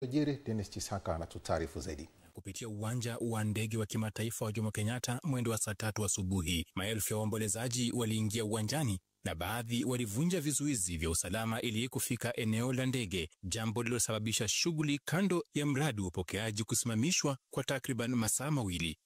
Jiri Dennis Chisaka anatutaarifu zaidi. Kupitia uwanja wa ndege wa kimataifa wa Jomo Kenyatta mwendo wa saa 3 asubuhi, maelfu ya waombolezaji waliingia uwanjani na baadhi walivunja vizuizi vya usalama ili kufika eneo la ndege, jambo lililosababisha shughuli kando ya mradi wa upokeaji kusimamishwa kwa takriban masaa mawili.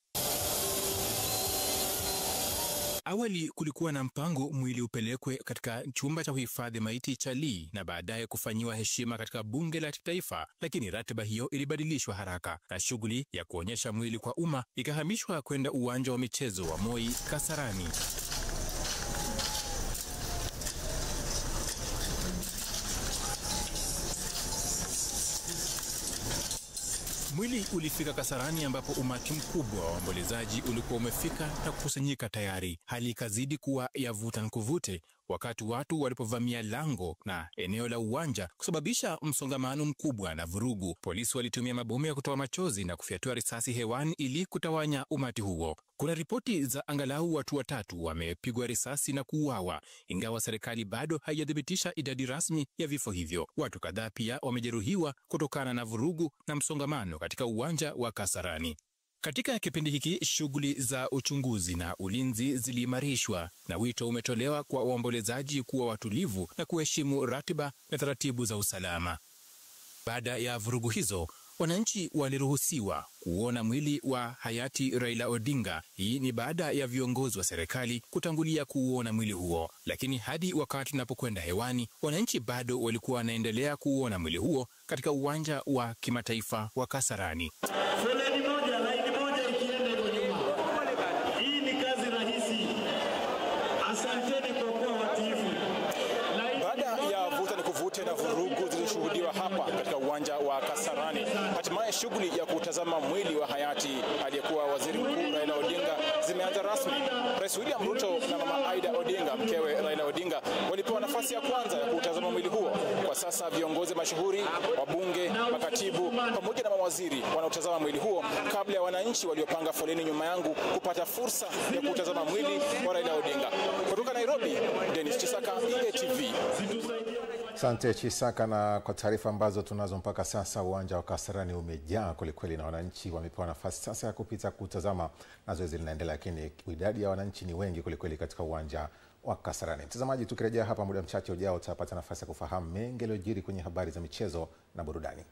Awali kulikuwa na mpango mwili upelekwe katika chumba cha kuhifadhi maiti cha Lee na baadaye kufanyiwa heshima katika bunge la taifa, lakini ratiba hiyo ilibadilishwa haraka na shughuli ya kuonyesha mwili kwa umma ikahamishwa kwenda uwanja wa michezo wa Moi Kasarani. Mwili ulifika Kasarani ambapo umati mkubwa wa waombolezaji ulikuwa umefika na kukusanyika tayari. Hali ikazidi kuwa ya vuta nikuvute wakati watu walipovamia lango na eneo la uwanja kusababisha msongamano mkubwa na vurugu. Polisi walitumia mabomu ya kutoa machozi na kufyatua risasi hewani ili kutawanya umati huo. Kuna ripoti za angalau watu 3 wamepigwa risasi na kuuawa, ingawa serikali bado haijathibitisha idadi rasmi ya vifo hivyo. Watu kadhaa pia wamejeruhiwa kutokana na vurugu na msongamano katika uwanja wa Kasarani. Katika kipindi hiki, shughuli za uchunguzi na ulinzi ziliimarishwa na wito umetolewa kwa waombolezaji kuwa watulivu na kuheshimu ratiba na taratibu za usalama. Baada ya vurugu hizo, wananchi waliruhusiwa kuona mwili wa hayati Raila Odinga. Hii ni baada ya viongozi wa serikali kutangulia kuuona mwili huo, lakini hadi wakati tunapokwenda hewani, wananchi bado walikuwa wanaendelea kuuona mwili huo katika uwanja wa kimataifa wa Kasarani. Na vurugu zilishuhudiwa hapa katika uwanja wa Kasarani, hatimaye shughuli ya kutazama mwili wa hayati aliyekuwa waziri mkuu Raila Odinga zimeanza rasmi. Rais William Ruto na mama Aida Odinga, mkewe Raila Odinga, walipewa nafasi ya kwanza ya kutazama mwili huo. Kwa sasa viongozi mashuhuri, wabunge, makatibu pamoja na mawaziri wanaotazama mwili huo kabla ya wananchi waliopanga foleni nyuma yangu kupata fursa ya kutazama mwili wa Raila Odinga. Kutoka Nairobi, Dennis Chisaka, EATV. Asante Chisaka, na kwa taarifa ambazo tunazo mpaka sasa, uwanja wa Kasarani umejaa kwelikweli na wananchi wamepewa nafasi sasa ya kupita kutazama, na zoezi linaendelea, lakini idadi ya wananchi ni wengi kwelikweli katika uwanja wa Kasarani. Mtazamaji, tukirejea hapa muda mchache ujao utapata nafasi ya kufahamu mengi yaliyojiri kwenye habari za michezo na burudani.